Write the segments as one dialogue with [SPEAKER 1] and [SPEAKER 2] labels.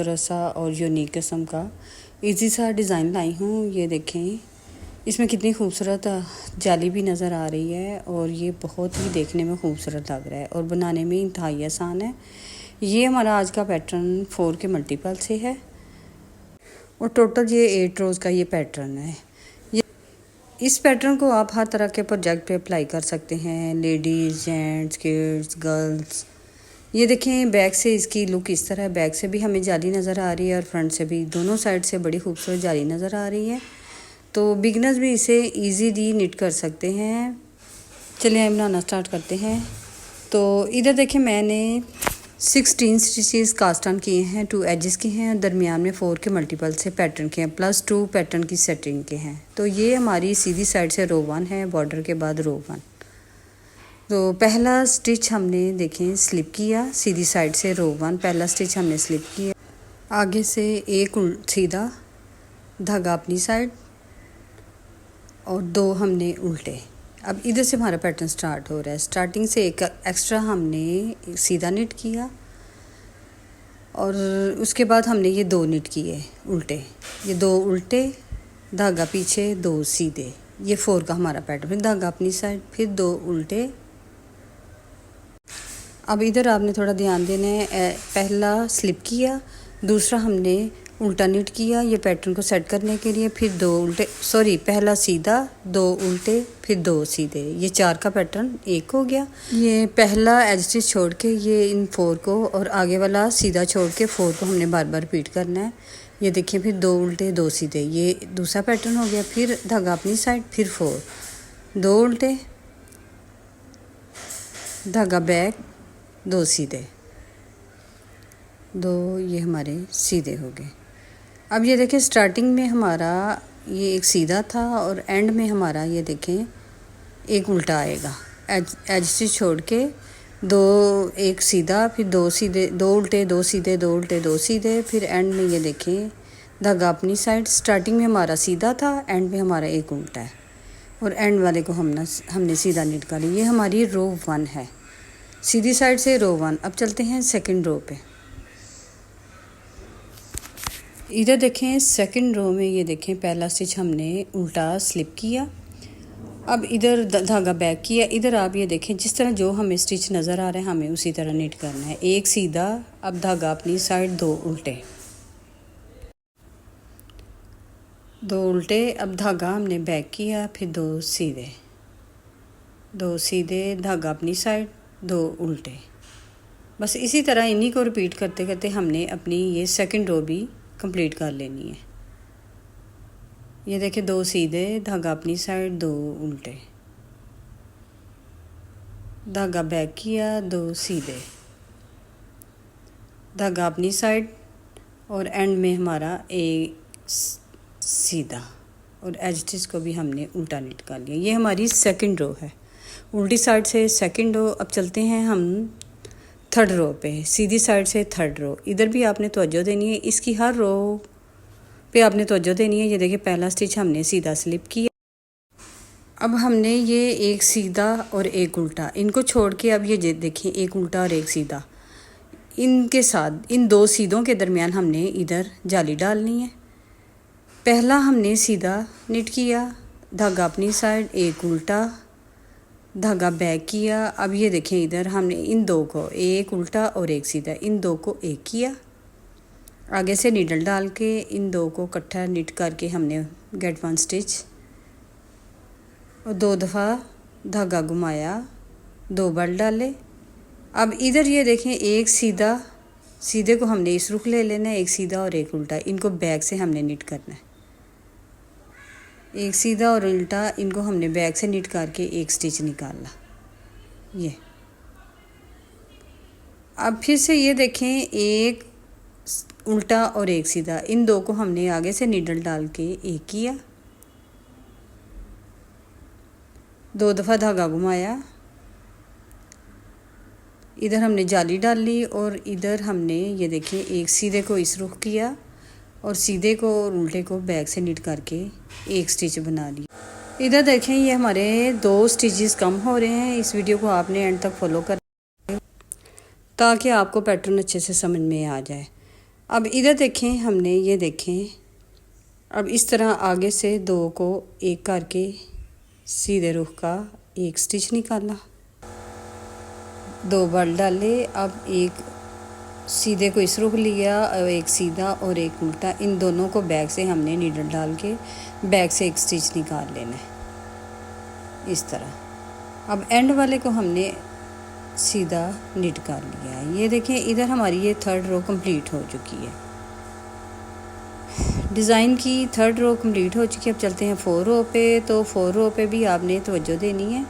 [SPEAKER 1] सा और यूनिक किस्म का इजी सा डिज़ाइन लाई हूँ। ये देखें, इसमें कितनी खूबसूरत जाली भी नज़र आ रही है और ये बहुत ही देखने में खूबसूरत लग रहा है और बनाने में इंतहाई आसान है। ये हमारा आज का पैटर्न 4 के मल्टीपल से है और टोटल ये 8 रोज़ का ये पैटर्न है। इस पैटर्न को आप हर तरह के प्रोजेक्ट पे अप्लाई कर सकते हैं, लेडीज़, जेंट्स, किड्स, गर्ल्स। ये देखें, बैक से इसकी लुक इस तरह है। बैक से भी हमें जाली नज़र आ रही है और फ्रंट से भी, दोनों साइड से बड़ी खूबसूरत जाली नज़र आ रही है। तो बिगनर्स भी इसे इजीली निट कर सकते हैं। चलिए हम बनाना स्टार्ट करते हैं। तो इधर देखें, मैंने 16 स्टिचेस कास्ट ऑन किए हैं, 2 एजेस के हैं, दरमियान में 4 के मल्टीपल से पैटर्न के हैं, प्लस 2 पैटर्न की सेटिंग के हैं। तो ये हमारी सीधी साइड से रो 1 है, बॉर्डर के बाद रो 1। तो पहला स्टिच हमने देखें स्लिप किया, सीधी साइड से रो 1 पहला स्टिच हमने स्लिप किया। आगे से एक सीधा धागा अपनी साइड और 2 हमने उल्टे। अब इधर से हमारा पैटर्न स्टार्ट हो रहा है। स्टार्टिंग से एक एक्स्ट्रा हमने सीधा निट किया और उसके बाद हमने ये 2 निट किए उल्टे, ये 2 उल्टे, धागा पीछे, 2 सीधे। ये 4 का हमारा पैटर्न। फिर धागा अपनी साइड, फिर 2 उल्टे। अब इधर आपने थोड़ा ध्यान देना है। पहला स्लिप किया, दूसरा हमने उल्टा निट किया ये पैटर्न को सेट करने के लिए, फिर 2 उल्टे, पहला सीधा, 2 उल्टे, फिर 2 सीधे। ये 4 का पैटर्न एक हो गया। ये पहला एज स्टिच छोड़ के ये इन 4 को और आगे वाला सीधा छोड़ के 4 को हमने बार बार रिपीट करना है। ये देखिए, फिर 2 उल्टे, 2 सीधे, ये दूसरा पैटर्न हो गया। फिर धागा अपनी साइड, फिर 4, 2 उल्टे, धागा बैक, 2 सीधे, 2 ये हमारे सीधे हो गए। अब ये देखें, स्टार्टिंग में हमारा ये एक सीधा था और एंड में हमारा ये देखें एक उल्टा आएगा। एज से छोड़ के 2 एक सीधा, फिर 2 सीधे, 2 उल्टे, 2 सीधे, 2 उल्टे, 2 सीधे। फिर एंड में ये देखें धागा अपनी साइड। स्टार्टिंग में हमारा सीधा था, एंड में हमारा एक उल्टा है और एंड वाले को हमने सीधा निट कर लिया। ये हमारी रो 1 है, सीधी साइड से रो 1। अब चलते हैं सेकंड रो पे। इधर देखें, सेकंड रो में ये देखें पहला स्टिच हमने उल्टा स्लिप किया। अब इधर धागा बैक किया। इधर आप ये देखें, जिस तरह जो हमें स्टिच नज़र आ रहा है हमें उसी तरह निट करना है। एक सीधा, अब धागा अपनी साइड, 2 उल्टे, 2 उल्टे, अब धागा हमने बैक किया, फिर 2 सीधे, 2 सीधे, धागा अपनी साइड, 2 उल्टे। बस इसी तरह इन्हीं को रिपीट करते करते हमने अपनी ये सेकंड रो भी कंप्लीट कर लेनी है। ये देखिए, 2 सीधे, धागा अपनी साइड, 2 उल्टे, धागा बैक किया, 2 सीधे, धागा अपनी साइड और एंड में हमारा एक सीधा और एज स्टिच को भी हमने उल्टा निट कर लिया। ये हमारी सेकंड रो है, उल्टी साइड से सेकंड रो। अब चलते हैं हम थर्ड रो पे, सीधी साइड से थर्ड रो। इधर भी आपने तवज्जो देनी है, इसकी हर रो पे आपने तवज्जो देनी है। ये देखिए, पहला स्टिच हमने सीधा स्लिप किया। अब हमने ये एक सीधा और एक उल्टा, इनको छोड़ के अब ये देखिए एक उल्टा और एक सीधा, इनके साथ इन 2 सीधों के दरमियान हमने इधर जाली डालनी है। पहला हमने सीधा निट किया, धागा अपनी साइड, एक उल्टा, धागा बैक किया। अब ये देखें, इधर हमने इन 2 को, एक उल्टा और एक सीधा, इन 2 को एक किया। आगे से नीडल डाल के इन 2 को इकट्ठा निट करके हमने गेट 1 स्टिच और 2 दफ़ा धागा घुमाया, 2 बल डाले। अब इधर ये देखें, एक सीधा, सीधे को हमने इस रुख ले लेना है, एक सीधा और एक उल्टा, इनको बैक से हमने निट करना है। एक सीधा और उल्टा, इनको हमने बैक से निट करके एक स्टिच निकालना। ये अब फिर से ये देखें, एक उल्टा और एक सीधा, इन 2 को हमने आगे से नीडल डाल के एक किया, 2 दफ़ा धागा घुमाया, इधर हमने जाली डाल ली और इधर हमने ये देखें एक सीधे को इस रुख किया और सीधे को और उल्टे को बैक से निट करके एक स्टिच बना ली। इधर देखें, ये हमारे 2 स्टिचेस कम हो रहे हैं। इस वीडियो को आपने एंड तक फॉलो कर ताकि आपको पैटर्न अच्छे से समझ में आ जाए। अब इधर देखें, हमने ये देखें, अब इस तरह आगे से दो को एक करके सीधे रुख का एक स्टिच निकाला, दो बल डाले। अब एक सीधे को इस रुख लिया और एक सीधा और एक उल्टा, इन दोनों को बैक से हमने नीडल डाल के बैक से एक स्टिच निकाल लेना है इस तरह। अब एंड वाले को हमने सीधा निट कर लिया है। ये देखें, इधर हमारी ये थर्ड रो कंप्लीट हो चुकी है। डिज़ाइन की थर्ड रो कंप्लीट हो चुकी है। अब चलते हैं 4 रो पे। तो 4 रो पे भी आपने तवज्जो देनी है।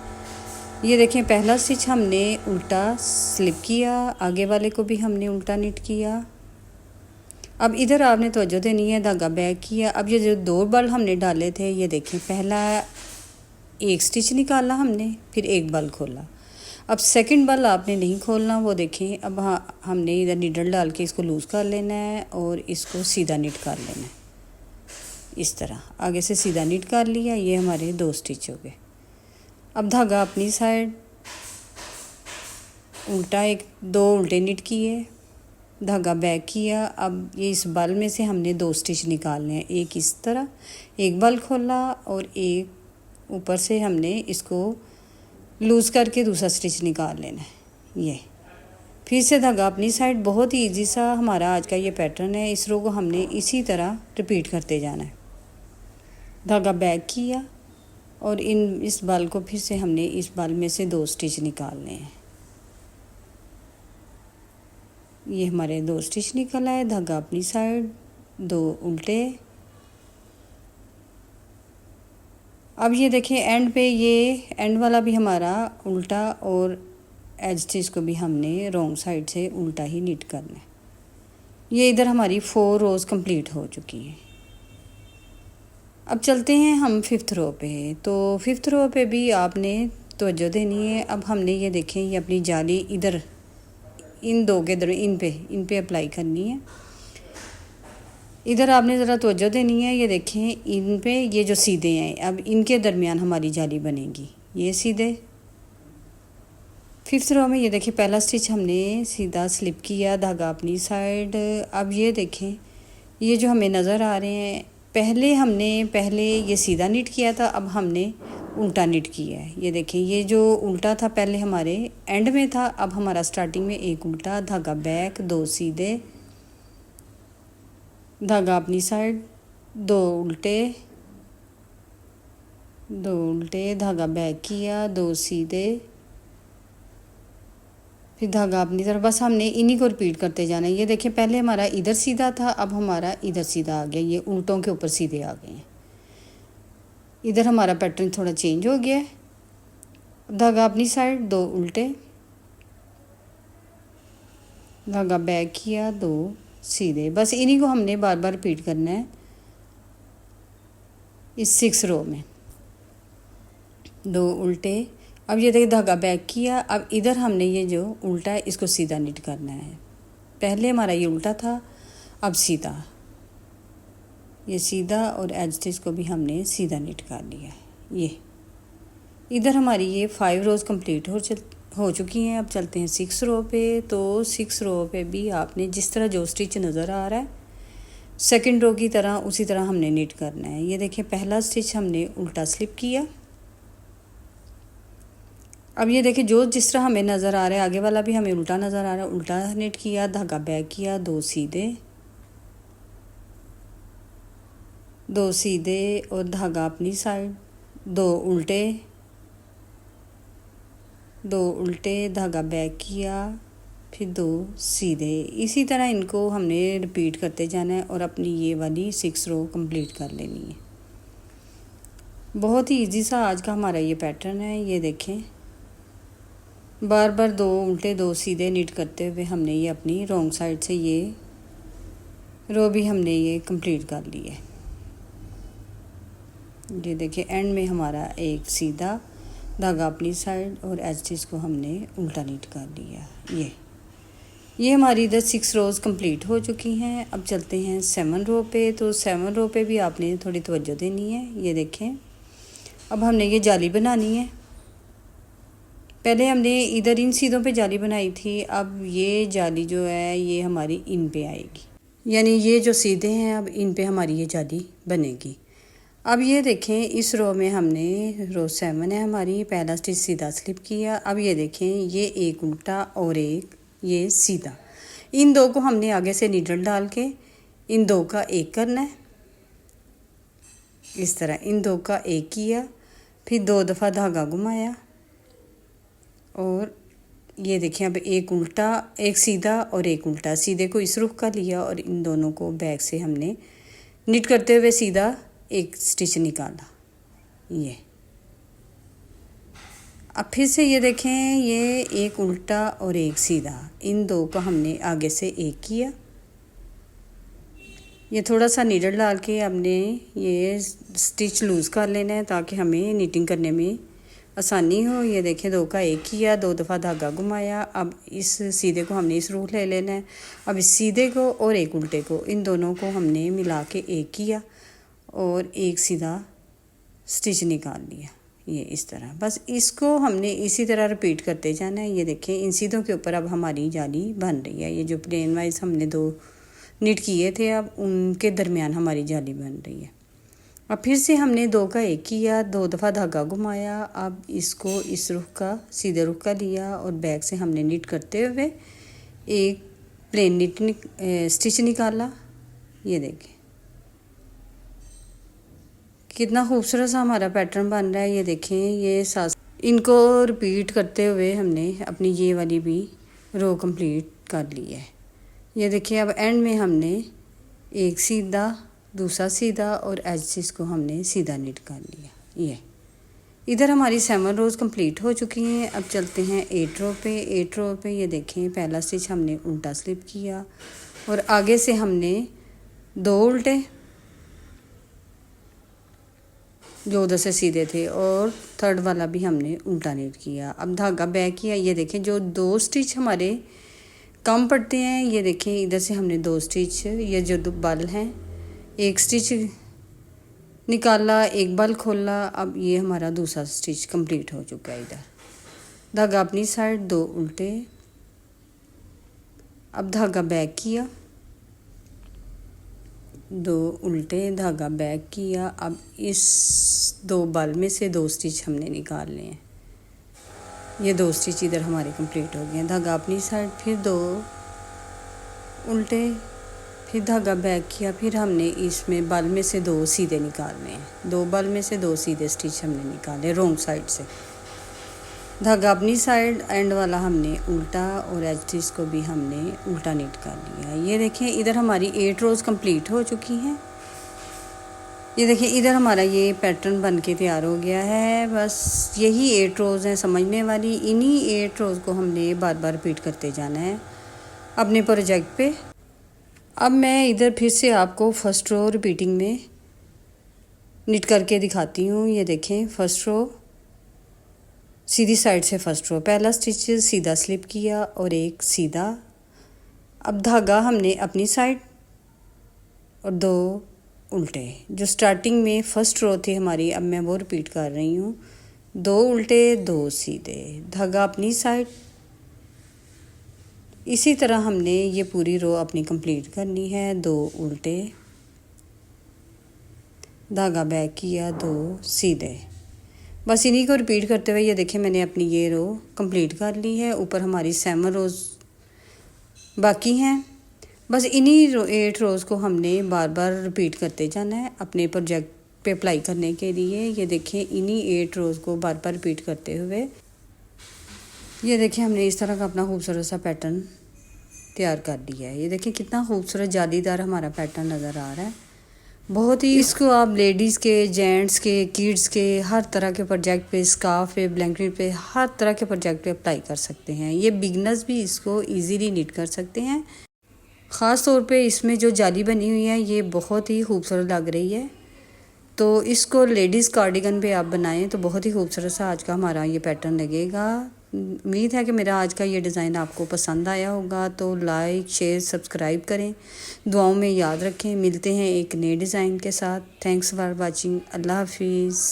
[SPEAKER 1] ये देखें, पहला स्टिच हमने उल्टा स्लिप किया, आगे वाले को भी हमने उल्टा निट किया। अब इधर आपने तवज्जो देनी है, धागा बैक किया। अब ये जो 2 बल हमने डाले थे, ये देखें, पहला एक स्टिच निकाला हमने, फिर एक बल खोला। अब सेकंड बल आपने नहीं खोलना, वो देखें। अब हमने इधर नीडल डाल के इसको लूज़ कर लेना है और इसको सीधा निट कर लेना है इस तरह। आगे से सीधा निट कर लिया, ये हमारे 2 स्टिच हो गए। अब धागा अपनी साइड उल्टा, एक 2 उल्टे निट किए, धागा बैक किया। अब ये इस बल में से हमने 2 स्टिच निकालने हैं, एक इस तरह, एक बल खोला और एक ऊपर से हमने इसको लूज़ करके दूसरा स्टिच निकाल लेना है। ये फिर से धागा अपनी साइड। बहुत ही ईजी सा हमारा आज का ये पैटर्न है। इस रो को हमने इसी तरह रिपीट करते जाना है। धागा बैक किया और इस बल को फिर से हमने इस बल में से 2 स्टिच निकालने हैं। ये हमारे 2 स्टिच निकल आए। धागा अपनी साइड, 2 उल्टे। अब ये देखें, एंड पे ये एंड वाला भी हमारा उल्टा और एज स्टिच को भी हमने रॉन्ग साइड से उल्टा ही निट करना है। ये इधर हमारी 4 रोज़ कंप्लीट हो चुकी हैं। अब चलते हैं हम 5th रो पे। तो 5th रो पे भी आपने तवज्जो देनी है। अब हमने ये देखें, ये अपनी जाली इधर इन 2 के दर इन पे अप्लाई करनी है। इधर आपने ज़रा तवज्जो देनी है। ये देखें, इन पे ये जो सीधे हैं, अब इनके दरमियान हमारी जाली बनेगी, ये सीधे। 5th रो में ये देखिए, पहला स्टिच हमने सीधा स्लिप किया, धागा अपनी साइड। अब ये देखें, ये जो हमें नज़र आ रहे हैं, पहले ये सीधा निट किया था, अब हमने उल्टा निट किया है। ये देखें, ये जो उल्टा था पहले हमारे एंड में था, अब हमारा स्टार्टिंग में एक उल्टा, धागा बैक, 2 सीधे, धागा अपनी साइड, 2 उल्टे, धागा बैक किया, 2 सीधे, फिर धागा अपनी तरफ। बस हमने इन्हीं को रिपीट करते जाना है। ये देखिए, पहले हमारा इधर सीधा था, अब हमारा इधर सीधा आ गया, ये उल्टों के ऊपर सीधे आ गए हैं। इधर हमारा पैटर्न थोड़ा चेंज हो गया है। धागा अपनी साइड, 2 उल्टे, धागा बैक किया, 2 सीधे। बस इन्हीं को हमने बार बार रिपीट करना है इस 6 रो में। 2 उल्टे। अब ये देखिए, धागा बैक किया। अब इधर हमने ये जो उल्टा है इसको सीधा निट करना है। पहले हमारा ये उल्टा था, अब सीधा, ये सीधा और एज स्टिच को भी हमने सीधा निट कर लिया है। ये इधर हमारी ये 5 रोज़ कंप्लीट हो चुकी हैं। अब चलते हैं 6 रो पे। तो 6 रो पे भी आपने जिस तरह जो स्टिच नज़र आ रहा है, सेकंड रो की तरह उसी तरह हमने निट करना है। ये देखिए, पहला स्टिच हमने उल्टा स्लिप किया। अब ये देखिए, जो जिस तरह हमें नज़र आ रहा है, आगे वाला भी हमें उल्टा नज़र आ रहा है, उल्टा निट किया, धागा बैक किया, 2 सीधे और धागा अपनी साइड, 2 उल्टे, धागा बैक किया, फिर 2 सीधे। इसी तरह इनको हमने रिपीट करते जाना है और अपनी ये वाली 6 रो कंप्लीट कर लेनी है। बहुत ही इजी सा आज का हमारा ये पैटर्न है। ये देखें, बार बार 2 उल्टे 2 सीधे निट करते हुए हमने ये अपनी रॉन्ग साइड से ये रो भी हमने ये कंप्लीट कर ली है। ये देखिए, एंड में हमारा एक सीधा, धागा अपनी साइड और एज स्टिच को हमने उल्टा निट कर लिया। ये हमारी इधर 6 रोज़ कंप्लीट हो चुकी हैं। अब चलते हैं 7 रो पे। तो 7 रो पे भी आपने थोड़ी तवज्जो देनी है। ये देखें, अब हमने ये जाली बनानी है। पहले हमने इधर इन सीधों पे जाली बनाई थी, अब ये जाली जो है ये हमारी इन पे आएगी। यानी ये जो सीधे हैं अब इन पे हमारी ये जाली बनेगी। अब ये देखें इस रो में हमने रो 7 है हमारी, पहला स्टिच सीधा स्लिप किया। अब ये देखें ये एक उल्टा और एक ये सीधा, इन दो को हमने आगे से नीडल डाल के इन दो का एक करना है। इस तरह इन दो का एक किया, फिर 2 दफ़ा धागा घुमाया और ये देखें अब एक उल्टा एक सीधा और एक उल्टा, सीधे को इस रुख का लिया और इन दोनों को बैक से हमने निट करते हुए सीधा एक स्टिच निकाला। ये अब फिर से ये देखें ये एक उल्टा और एक सीधा, इन दो का हमने आगे से एक किया। ये थोड़ा सा नीडल डाल के हमने ये स्टिच लूज़ कर लेना है ताकि हमें नीटिंग करने में आसानी हो। ये देखें 2 का एक किया, 2 दफ़ा धागा घुमाया। अब इस सीधे को हमने इस रूट ले लेना है। अब इस सीधे को और एक उल्टे को इन दोनों को हमने मिला के एक किया और एक सीधा स्टिच निकाल लिया। ये इस तरह, बस इसको हमने इसी तरह रिपीट करते जाना है। ये देखें इन सीधों के ऊपर अब हमारी जाली बन रही है। ये जो प्लेन वाइज हमने 2 निट किए थे अब उनके दरमियान हमारी जाली बन रही है। अब फिर से हमने 2 का एक किया, 2 दफ़ा धागा घुमाया। अब इसको इस रुख का सीधे रुख का लिया और बैक से हमने निट करते हुए एक प्लेन स्टिच निकाला। ये देखें कितना खूबसूरत सा हमारा पैटर्न बन रहा है। ये देखें ये साथ इनको रिपीट करते हुए हमने अपनी ये वाली भी रो कंप्लीट कर ली है। ये देखिए अब एंड में हमने एक सीधा दूसरा सीधा और एजेस को हमने सीधा निट कर लिया। ये इधर हमारी 7 रोज़ कंप्लीट हो चुकी हैं। अब चलते हैं 8 रो पे। 8 रो पे ये देखें पहला स्टिच हमने उल्टा स्लिप किया और आगे से हमने 2 उल्टे जो उधर से सीधे थे और थर्ड वाला भी हमने उल्टा निट किया। अब धागा बैक किया। ये देखें जो 2 स्टिच हमारे कम पड़ते हैं, ये देखें इधर से हमने 2 स्टिच, ये जो 2 बल हैं एक स्टिच निकाला, एक बल खोला। अब ये हमारा दूसरा स्टिच कंप्लीट हो चुका है। इधर धागा अपनी साइड 2 उल्टे, अब धागा बैक किया, 2 उल्टे, धागा बैक किया। अब इस 2 बल में से 2 स्टिच हमने निकालने हैं। ये 2 स्टिच इधर हमारे कंप्लीट हो गए हैं। धागा अपनी साइड, फिर 2 उल्टे, फिर धागा बैक किया, फिर हमने इसमें बल में से 2 सीधे निकालने हैं। 2 बल में से 2 सीधे स्टिच हमने निकाले रोंग साइड से। धागा अपनी साइड एंड वाला हमने उल्टा और एज स्टिच को भी हमने उल्टा निट कर लिया। ये देखें इधर हमारी 8 रोज़ कंप्लीट हो चुकी हैं। ये देखिए इधर हमारा ये पैटर्न बन के तैयार हो गया है। बस यही 8 रोज़ हैं समझने वाली। इन्हीं 8 रोज़ को हमने बार बार रिपीट करते जाना है अपने प्रोजेक्ट पे। अब मैं इधर फिर से आपको फर्स्ट रो रिपीटिंग में निट करके दिखाती हूँ। ये देखें फर्स्ट रो सीधी साइड से फर्स्ट रो, पहला स्टिच सीधा स्लिप किया और एक सीधा। अब धागा हमने अपनी साइड और 2 उल्टे, जो स्टार्टिंग में फर्स्ट रो थे हमारी, अब मैं वो रिपीट कर रही हूँ। 2 उल्टे 2 सीधे, धागा अपनी साइड। इसी तरह हमने ये पूरी रो अपनी कंप्लीट करनी है। 2 उल्टे, धागा बैक किया, 2 सीधे। बस इन्हीं को रिपीट करते हुए ये देखें मैंने अपनी ये रो कंप्लीट कर ली है। ऊपर हमारी 7 रोज़ बाकी हैं। बस इन्हीं 8 रोज़ को हमने बार बार रिपीट करते जाना है अपने प्रोजेक्ट पे अप्लाई करने के लिए। ये देखें इन्हीं 8 रोज़ को बार बार रिपीट करते हुए ये देखें हमने इस तरह का अपना खूबसूरत सा पैटर्न तैयार कर लिया है। ये देखें कितना खूबसूरत जालीदार हमारा पैटर्न नज़र आ रहा है। बहुत ही इसको आप लेडीज़ के, जेंट्स के, किड्स के हर तरह के प्रोजेक्ट पे, स्कार्फ पे, ब्लैंकेट पे, हर तरह के प्रोजेक्ट पे अप्लाई कर सकते हैं। ये बिगनर्स भी इसको इजीली निट कर सकते हैं। ख़ास तौर पे इसमें जो जाली बनी हुई है ये बहुत ही खूबसूरत लग रही है। तो इसको लेडीज़ कार्डिगन पे आप बनाएं तो बहुत ही खूबसूरत सा आज का हमारा ये पैटर्न लगेगा। उम्मीद है कि मेरा आज का ये डिज़ाइन आपको पसंद आया होगा। तो लाइक, शेयर, सब्सक्राइब करें, दुआओं में याद रखें। मिलते हैं एक नए डिज़ाइन के साथ। Thanks for watching. अल्लाह हाफिज़।